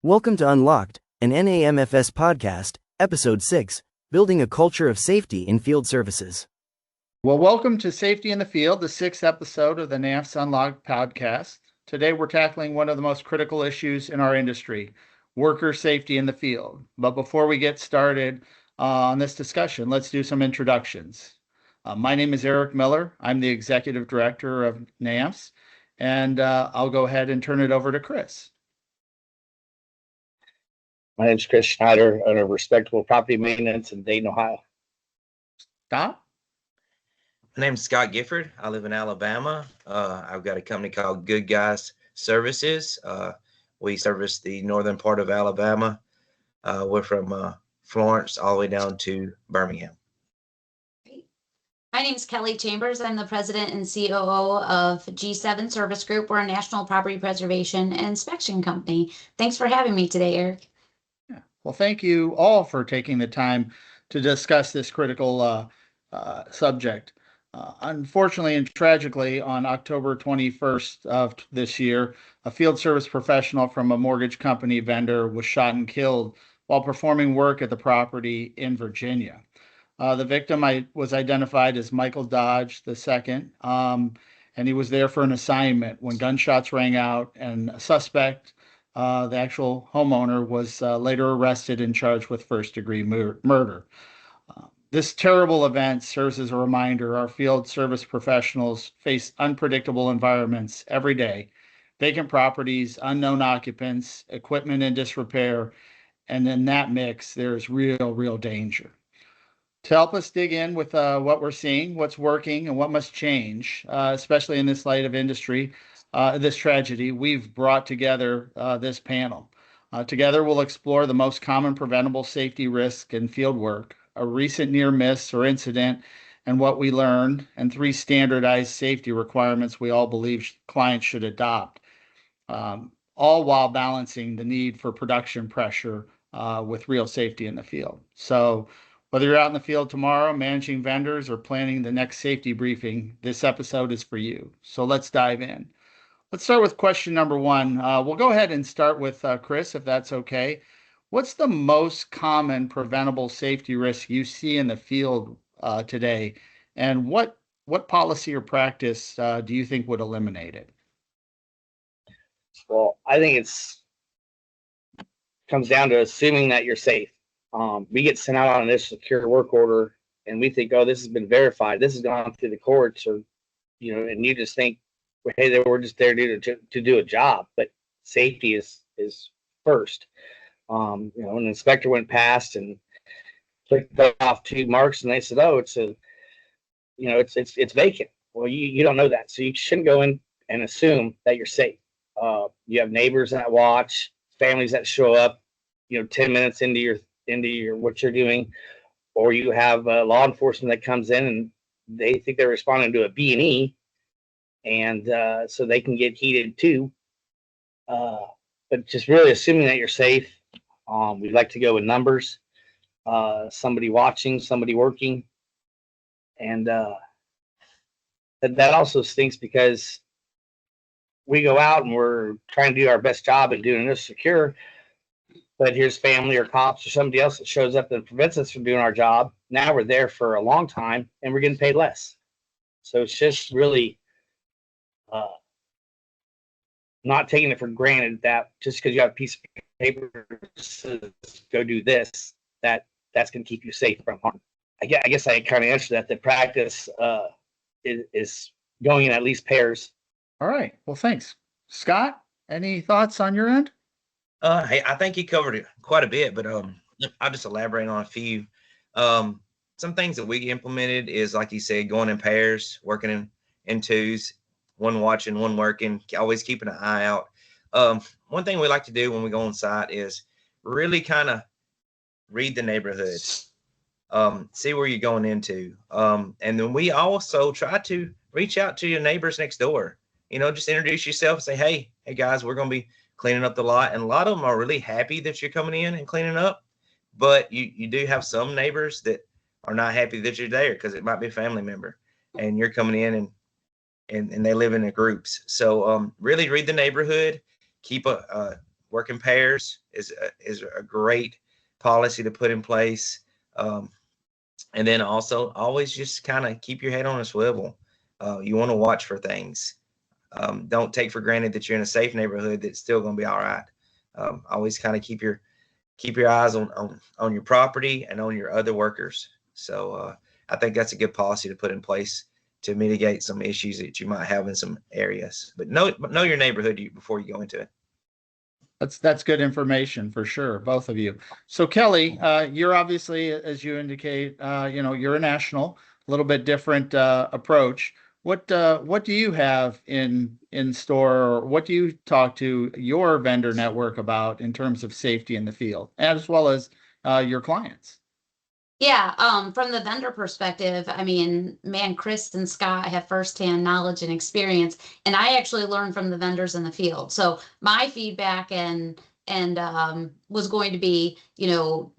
Welcome to Unlocked, an NAMFS podcast, Episode 6, Building a Culture of Safety in Field Services. Well, welcome to Safety in the Field, the 6th episode of the NAMFS Unlocked podcast. Today, we're tackling one of the most critical issues in our industry, worker safety in the field. But before we get started on this discussion, let's do some introductions. My name is Eric Miller. I'm the Executive Director of NAMFS, and I'll go ahead and turn it over to Kris. My name is Kris Schneider, owner of Respectable Property Maintenance in Dayton, Ohio. Scott? My name is Scott Gifford. I live in Alabama. I've got a company called Good Guys Services. We service the northern part of Alabama. We're from Florence all the way down to Birmingham. Great. My name is Kellie Chambers. I'm the president and COO of G7 Service Group. We're a national property preservation and inspection company. Thanks for having me today, Eric. Yeah. Well, thank you all for taking the time to discuss this critical subject. Unfortunately and tragically, on October 21st of this year, a field service professional from a mortgage company vendor was shot and killed while performing work at the property in Virginia. The victim was identified as Michael Dodge II, and he was there for an assignment when gunshots rang out, and a suspect, the actual homeowner, was later arrested and charged with first-degree murder. This terrible event serves as a reminder our field service professionals face unpredictable environments every day, vacant properties, unknown occupants, equipment in disrepair, and in that mix, there's real danger. To help us dig in with what we're seeing, what's working, and what must change, especially in this light of industry, this tragedy, we've brought together this panel. Together, we'll explore the most common preventable safety risk in field work, a recent near miss or incident, and what we learned, and 3 standardized safety requirements we all believe clients should adopt, all while balancing the need for production pressure with real safety in the field. So whether you're out in the field tomorrow, managing vendors, or planning the next safety briefing, this episode is for you. So let's dive in. Let's start with question number 1. We'll go ahead and start with Kris, if that's okay. What's the most common preventable safety risk you see in the field today, and what policy or practice do you think would eliminate it? Well, I think it comes down to assuming that you're safe. We get sent out on this secure work order, and we think, oh, this has been verified. This has gone through the courts, or and you just think, well, hey, we're just there to do a job. But safety is first. An inspector went past and clicked off 2 marks, and they said, "Oh, it's vacant." Well, you don't know that, so you shouldn't go in and assume that you're safe. You have neighbors that watch, families that show up, 10 minutes into your what you're doing, or you have law enforcement that comes in and they think they're responding to a B&E, and so they can get heated too. But just really assuming that you're safe. We'd like to go with numbers, somebody watching, somebody working. And that also stinks because we go out and we're trying to do our best job at doing this secure, but here's family or cops or somebody else that shows up that prevents us from doing our job. Now we're there for a long time and we're getting paid less. So it's just really not taking it for granted that just because you have a piece of paper says go do this, that's going to keep you safe from harm. I guess I kind of answered that. The practice is going in at least pairs. All right. Well, thanks. Scott, any thoughts on your end? Hey, I think you covered it quite a bit, but I'll just elaborate on a few. Some things that we implemented is, like you said, going in pairs, working in 2s, one watching, one working, always keeping an eye out. One thing we like to do when we go on site is really kind of read the neighborhood, see where you're going into. And then we also try to reach out to your neighbors next door, just introduce yourself and say, hey guys, we're going to be cleaning up the lot. And a lot of them are really happy that you're coming in and cleaning up, but you do have some neighbors that are not happy that you're there because it might be a family member and you're coming in and they live in groups. So really read the neighborhood, keep a work in pairs is a great policy to put in place. And then also always just kind of keep your head on a swivel. You want to watch for things. Don't take for granted that you're in a safe neighborhood that's still going to be all right. Always kind of keep your eyes on your property and on your other workers. So I think that's a good policy to put in place to mitigate some issues that you might have in some areas. But know your neighborhood before you go into it. That's good information for sure, both of you. So Kellie, you're obviously, as you indicate, you're a national, a little bit different approach. What do you have in store, or what do you talk to your vendor network about in terms of safety in the field, as well as your clients? Yeah, from the vendor perspective, I mean, man, Kris and Scott have firsthand knowledge and experience, and I actually learned from the vendors in the field. So my feedback and was going to be,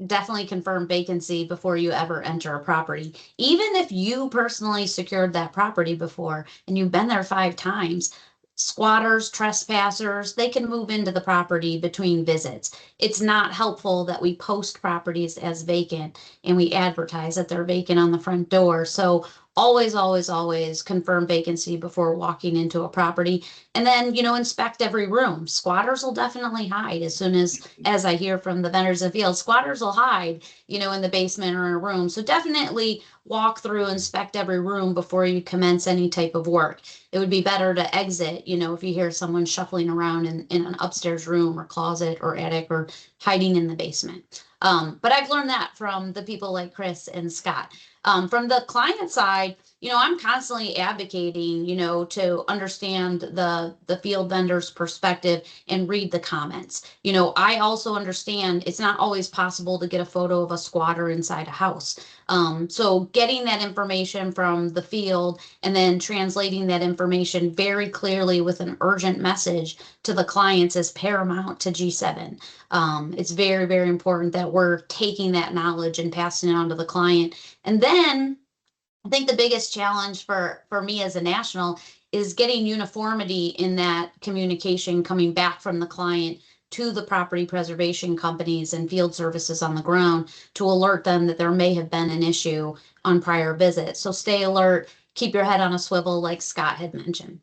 definitely confirm vacancy before you ever enter a property. Even if you personally secured that property before and you've been there 5 times, squatters, trespassers, they can move into the property between visits. It's not helpful that we post properties as vacant and we advertise that they're vacant on the front door. So always, always, always confirm vacancy before walking into a property. And then, inspect every room. Squatters will definitely hide as soon as I hear from the vendors in the field. Squatters will hide, in the basement or in a room. So definitely walk through, inspect every room before you commence any type of work. It would be better to exit, if you hear someone shuffling around in an upstairs room or closet or attic or hiding in the basement. But I've learned that from the people like Kris and Scott. From the client side, I'm constantly advocating, to understand the field vendor's perspective and read the comments. I also understand it's not always possible to get a photo of a squatter inside a house. So getting that information from the field and then translating that information very clearly with an urgent message to the clients is paramount to G7. It's very, very important that we're taking that knowledge and passing it on to the client. And then I think the biggest challenge for me as a national is getting uniformity in that communication coming back from the client to the property preservation companies and field services on the ground to alert them that there may have been an issue on prior visits. So stay alert, keep your head on a swivel like Scott had mentioned.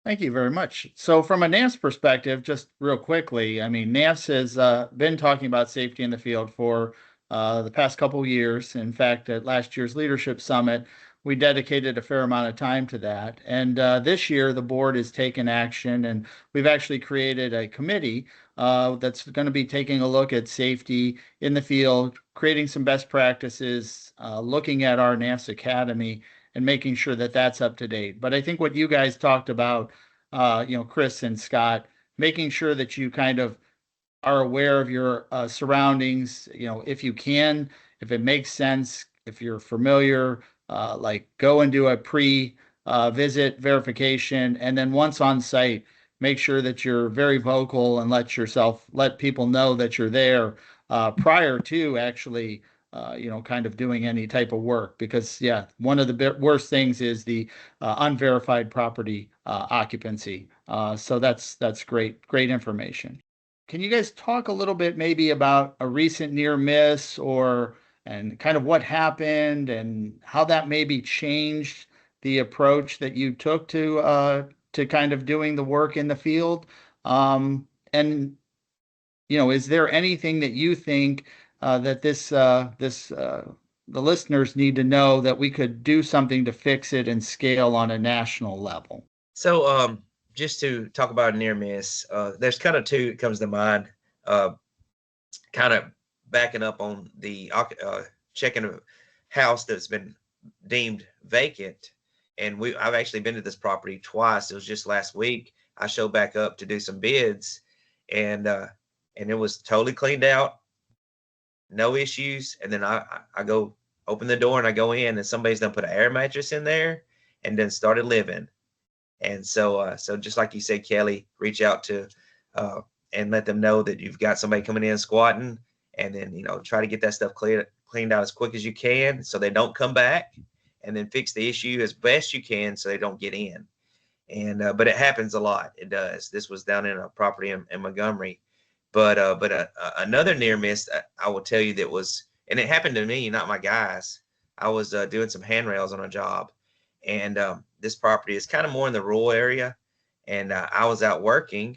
Thank you very much. So from a NAMFS perspective, just real quickly, I mean, NAMFS has been talking about safety in the field for the past couple of years. In fact, at last year's Leadership Summit, we dedicated a fair amount of time to that. And this year, the board has taken action, and we've actually created a committee that's going to be taking a look at safety in the field, creating some best practices, looking at our NAMFS Academy, and making sure that that's up to date. But I think what you guys talked about, Kris and Scott, making sure that you kind of are aware of your surroundings, if you can, if it makes sense, if you're familiar, like go and do a pre-visit verification. And then once on site, make sure that you're very vocal and let people know that you're there prior to actually kind of doing any type of work, because one of the worst things is the unverified property occupancy. So that's great information. Can you guys talk a little bit maybe about a recent near miss and kind of what happened and how that maybe changed the approach that you took to kind of doing the work in the field? And is there anything that you think that the listeners need to know that we could do something to fix it and scale on a national level? So just to talk about a near miss, there's kind of two that comes to mind. Kind of backing up on the checking a house that's been deemed vacant, and I've actually been to this property twice. It was just last week. I showed back up to do some bids, and it was totally cleaned out, no issues. And then I go open the door and I go in, and somebody's done put an air mattress in there and then started living. And so just like you said, Kellie, reach out to and let them know that you've got somebody coming in squatting, and then try to get that stuff cleaned out as quick as you can so they don't come back, and then fix the issue as best you can so they don't get in. And but it happens a lot. It does. This was down in a property in Montgomery, but another near miss I will tell you that was, and it happened to me, not my guys. I was doing some handrails on a job, and this property is kind of more in the rural area, and I was out working,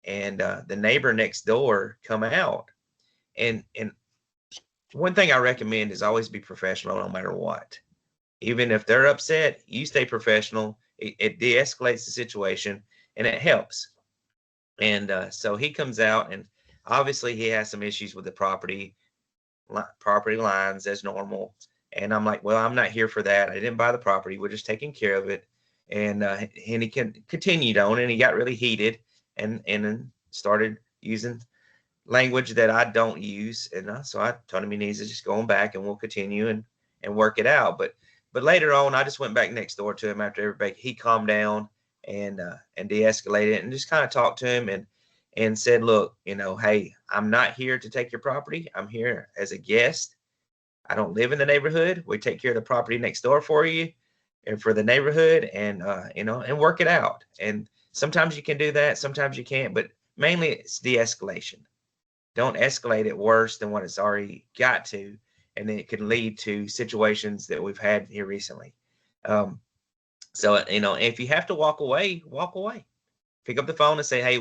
and the neighbor next door come out, and one thing I recommend is always be professional no matter what. Even if they're upset, you stay professional. It de-escalates the situation, and it helps. And so he comes out, and obviously he has some issues with the property lines as normal. And I'm like, well, I'm not here for that. I didn't buy the property. We're just taking care of it. And he continued on, and he got really heated, and then started using language that I don't use. And so I told him he needs to just go on back, and we'll continue and work it out. But later on, I just went back next door to him after everybody. He calmed down and de-escalated, and just kind of talked to him and said, look, hey, I'm not here to take your property. I'm here as a guest. I don't live in the neighborhood. We take care of the property next door for you and for the neighborhood, and and work it out. And sometimes you can do that, sometimes you can't, but mainly it's de-escalation. Don't escalate it worse than what it's already got to, and then it can lead to situations that we've had here recently. So if you have to walk away, walk away. Pick up the phone and say, hey,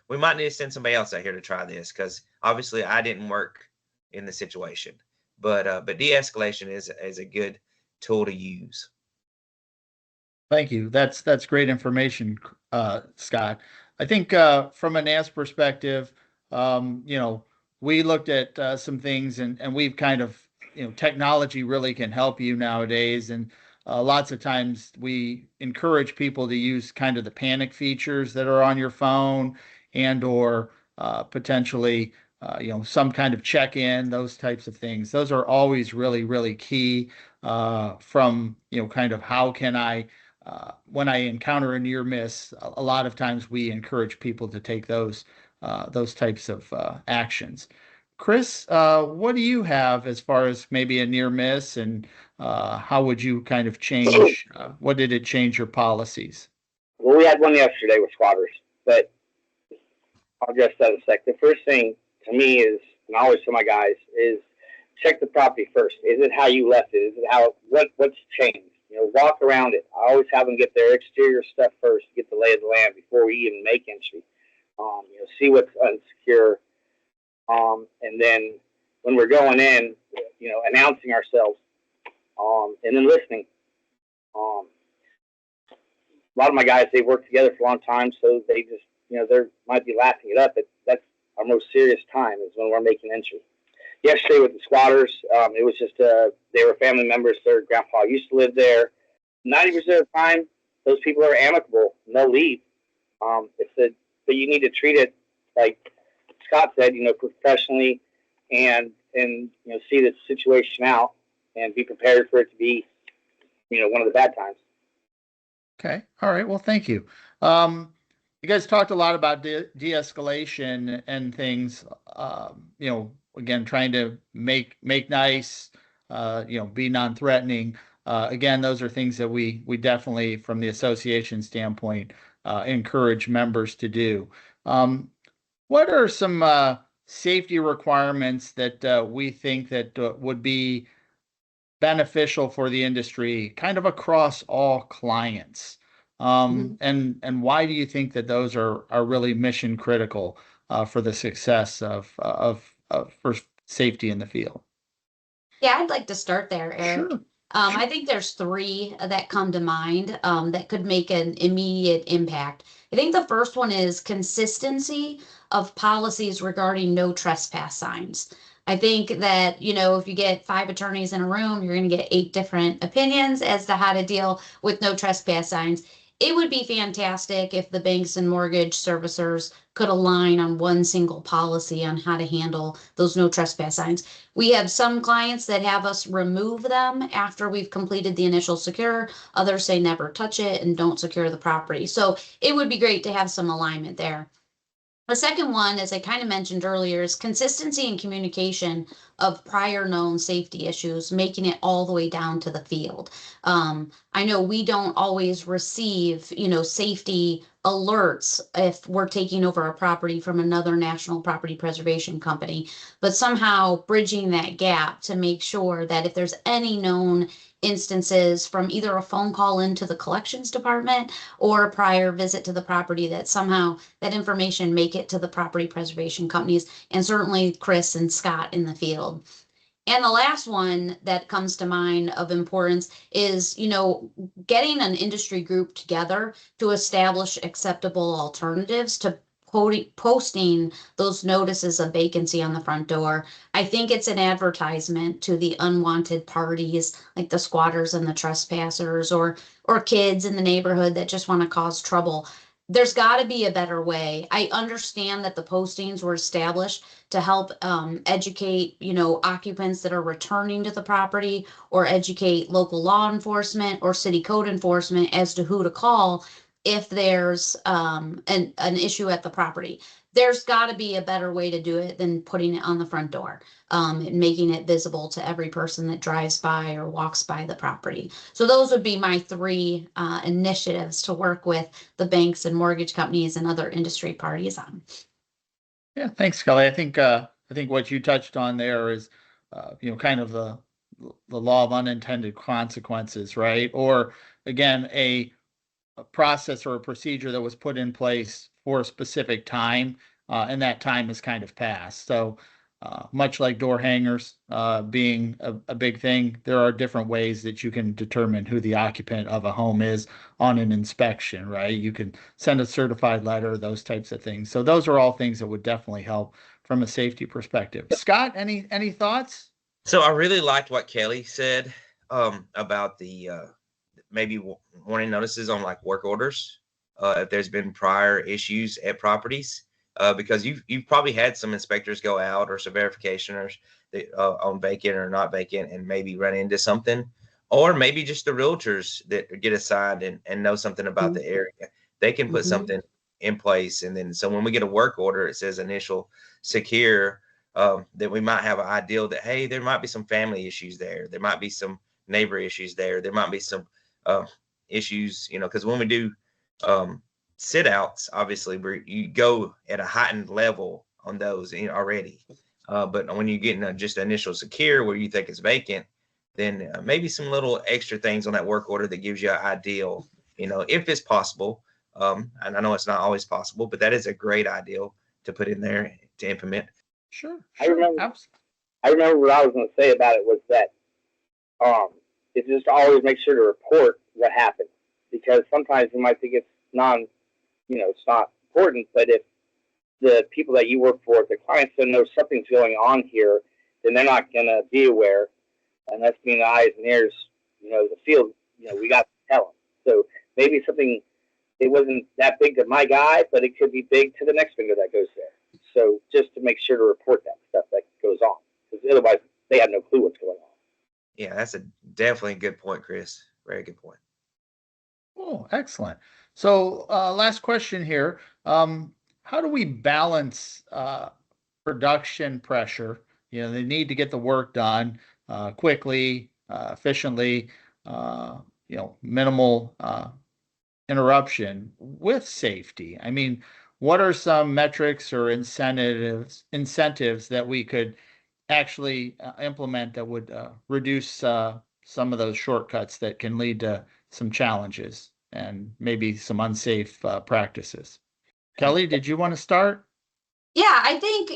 we might need to send somebody else out here to try this, because obviously I didn't work in the situation. But de-escalation is a good tool to use. Thank you. That's great information, Scott. I think from a NAMFS perspective, we looked at some things, and we've kind of, technology really can help you nowadays. And lots of times we encourage people to use kind of the panic features that are on your phone, or potentially, some kind of check-in, those types of things. Those are always really, really key from, kind of how can I, when I encounter a near miss, a lot of times we encourage people to take those types of actions. Kris, what do you have as far as maybe a near miss, and how would you kind of change, what did it change your policies? Well, we had one yesterday with squatters, but I'll address that in a sec. The first thing to me is, and I always tell my guys, is check the property first. Is it how you left it? Is it what's changed? Walk around it. I always have them get their exterior stuff first, get the lay of the land before we even make entry. See what's unsecure. And then when we're going in, announcing ourselves, and then listening. A lot of my guys, they've worked together for a long time, so they just, they might be laughing it up, but that's our most serious time is when we're making entry. Yesterday with the squatters, it was just, they were family members. Their grandpa used to live there. 90% of the time, those people are amicable and they'll leave. But you need to treat it like Scott said, professionally, and see the situation out and be prepared for it to be, one of the bad times. Okay. All right. Well, thank you. You guys talked a lot about de-escalation and things, again, trying to make nice, be non-threatening. Again, those are things that we definitely, from the association standpoint, encourage members to do. What are some safety requirements that we think that would be beneficial for the industry, kind of across all clients? And why do you think that those are really mission critical for the success of for safety in the field? Yeah, I'd like to start there, Eric. Sure. I think there's three that come to mind that could make an immediate impact. I think the first one is consistency of policies regarding no trespass signs. I think that, if you get 5 attorneys in a room, you're going to get 8 different opinions as to how to deal with no trespass signs. It would be fantastic if the banks and mortgage servicers could align on one single policy on how to handle those no trespass signs. We have some clients that have us remove them after we've completed the initial secure. Others say never touch it and don't secure the property. So it would be great to have some alignment there. The second one, as I kind of mentioned earlier, is consistency and communication of prior known safety issues, making it all the way down to the field. I know we don't always receive, safety alerts if we're taking over a property from another national property preservation company, but somehow bridging that gap to make sure that if there's any known instances from either a phone call into the collections department or a prior visit to the property, that somehow that information make it to the property preservation companies, and certainly Kris and Scott in the field. And the last one that comes to mind of importance is, getting an industry group together to establish acceptable alternatives to posting those notices of vacancy on the front door. I think it's an advertisement to the unwanted parties, like the squatters and the trespassers, or kids in the neighborhood that just want to cause trouble. There's got to be a better way. I understand that the postings were established to help educate, occupants that are returning to the property, or educate local law enforcement or city code enforcement as to who to call if there's an issue at the property. There's got to be a better way to do it than putting it on the front door, and making it visible to every person that drives by or walks by the property. So those would be my three initiatives to work with the banks and mortgage companies and other industry parties on. Yeah, thanks, Kelly. I think what you touched on there is, kind of the law of unintended consequences, right? Or again, a process or a procedure that was put in place for a specific time, and that time has kind of passed. So much like door hangers being a big thing, there are different ways that you can determine who the occupant of a home is on an inspection, right? You can send a certified letter, those types of things. So those are all things that would definitely help from a safety perspective. Scott, any thoughts? So I really liked what Kelly said about the maybe warning notices on like work orders if there's been prior issues at properties, because you've probably had some inspectors go out or some verificationers that, on vacant or not vacant, and maybe run into something, or maybe just the realtors that get assigned and know something about the area. They can put something in place, and then so when we get a work order, it says initial secure, that we might have an ideal that, hey, there might be some family issues there, there might be some neighbor issues there might be some issues, because when we do sit outs, obviously you go at a heightened level on those already. But when you get just initial secure where you think it's vacant, then maybe some little extra things on that work order that gives you an ideal, if it's possible. And I know it's not always possible, but that is a great ideal to put in there to implement. Sure. I remember what I was going to say about it was that is just always make sure to report what happened, because sometimes you might think it's it's not important, but if the people that you work for, if the clients don't know something's going on here, then they're not going to be aware, and that's being the eyes and ears, the field, we got to tell them. So maybe something, it wasn't that big to my guy, but it could be big to the next finger that goes there. So just to make sure to report that stuff that goes on, because otherwise they have no clue what's going on. Yeah, that's definitely a good point, Kris. Very good point. Oh, excellent. So last question here. How do we balance production pressure? They need to get the work done quickly, efficiently, minimal interruption with safety. I mean, what are some metrics or incentives that we could actually implement that would reduce some of those shortcuts that can lead to some challenges and maybe some unsafe practices? Kelly, did you want to start? Yeah, I think,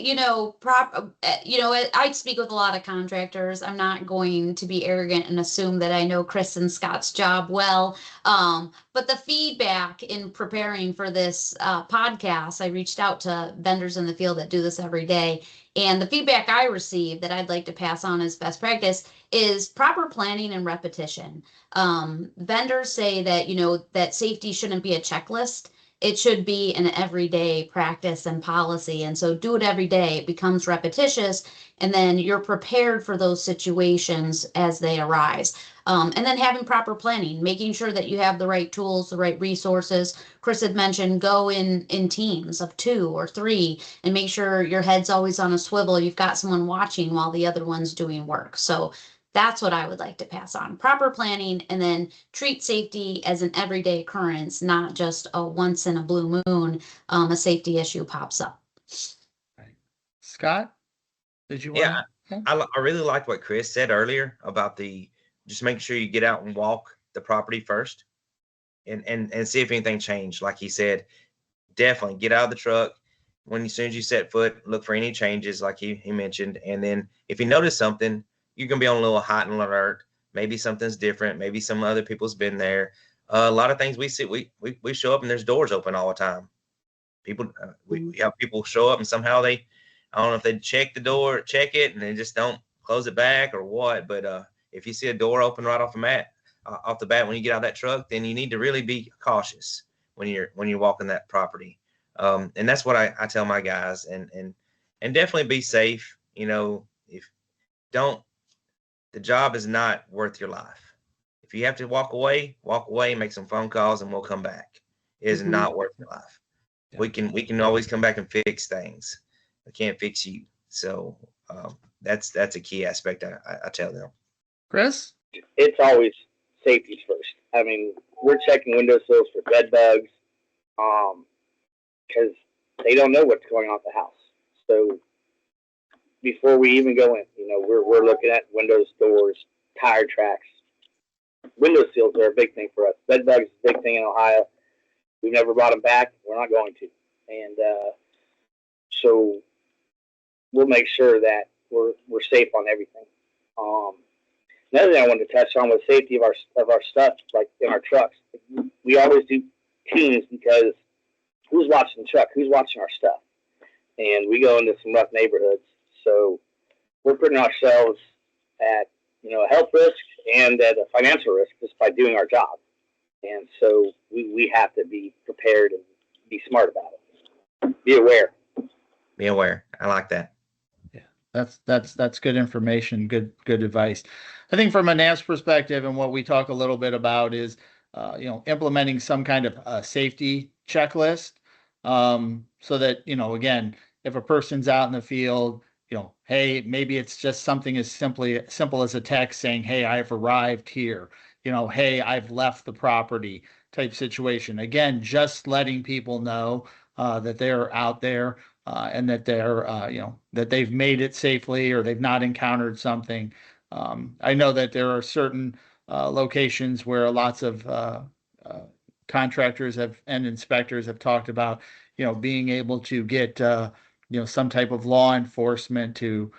I speak with a lot of contractors. I'm not going to be arrogant and assume that I know Kris and Scott's job well. But the feedback in preparing for this podcast, I reached out to vendors in the field that do this every day. And the feedback I received that I'd like to pass on as best practice is proper planning and repetition. Vendors say that, that safety shouldn't be a checklist. it should be an everyday practice and policy. And so do it every day. It becomes repetitious, and then you're prepared for those situations as they arise. And then having proper planning, making sure that you have the right tools, the right resources. Kris had mentioned go in teams of 2 or 3 and make sure your head's always on a swivel. You've got someone watching while the other one's doing work. So that's what I would like to pass on. Proper planning, and then treat safety as an everyday occurrence, not just a once in a blue moon, a safety issue pops up. Right. Scott, did you want to? I really liked what Kris said earlier about just making sure you get out and walk the property first and see if anything changed. Like he said, definitely get out of the truck. As soon as you set foot, look for any changes like he mentioned. And then if you notice something, you're going to be on a little heightened alert. Maybe something's different. Maybe some other people's been there. A lot of things we see, we show up and there's doors open all the time. We have people show up and somehow I don't know if they check it and they just don't close it back or what. But if you see a door open right off the bat when you get out of that truck, then you need to really be cautious when you're walking that property. And that's what I tell my guys, and definitely be safe. The job is not worth your life. If you have to walk away, make some phone calls, and we'll come back. It is not worth your life. Yeah. We can always come back and fix things. We can't fix you. So that's a key aspect I tell them. Kris? It's always safety first. I mean, we're checking windowsills for bed bugs, because they don't know what's going on at the house. So before we even go in, we're looking at windows, doors, tire tracks. Window seals are a big thing for us. Bed bugs is a big thing in Ohio. We've never brought them back. We're not going to. And so we'll make sure that we're safe on everything. Another thing I wanted to touch on was safety of our stuff, like in our trucks. We always do teams because who's watching the truck? Who's watching our stuff? And we go into some rough neighborhoods. So we're putting ourselves at, a health risk and at a financial risk just by doing our job. And so we have to be prepared and be smart about it. Be aware. Be aware. I like that. Yeah, that's good information. Good advice. I think from a NAMFS perspective, and what we talk a little bit about is, implementing some kind of a safety checklist, so that, again, if a person's out in the field, hey, maybe it's just something as simple as a text saying, hey, I've arrived here, hey, I've left the property type situation. Again, just letting people know that they're out there, and that they're, that they've made it safely or they've not encountered something. I know that there are certain locations where lots of contractors and inspectors have talked about, being able to get, some type of law enforcement to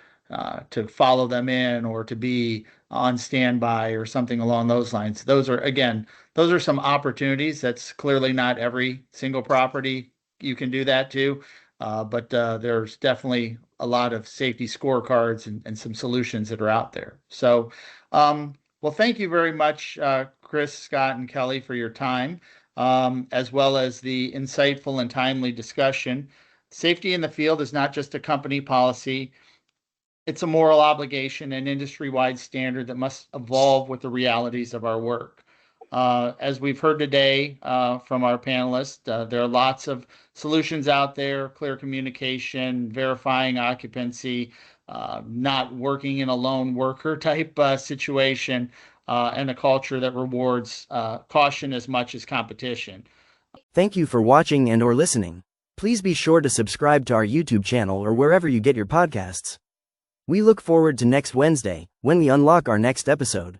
follow them in or to be on standby or something along those lines. Those are some opportunities. That's clearly not every single property you can do that to. But there's definitely a lot of safety scorecards and some solutions that are out there. So, well, thank you very much, Kris, Scott, and Kellie, for your time, as well as the insightful and timely discussion. Safety in the field is not just a company policy. It's a moral obligation and industry-wide standard that must evolve with the realities of our work. As we've heard today from our panelists, there are lots of solutions out there: clear communication, verifying occupancy, not working in a lone worker type situation, and a culture that rewards caution as much as competition. Thank you for watching and/or listening. Please be sure to subscribe to our YouTube channel or wherever you get your podcasts. We look forward to next Wednesday, when we unlock our next episode.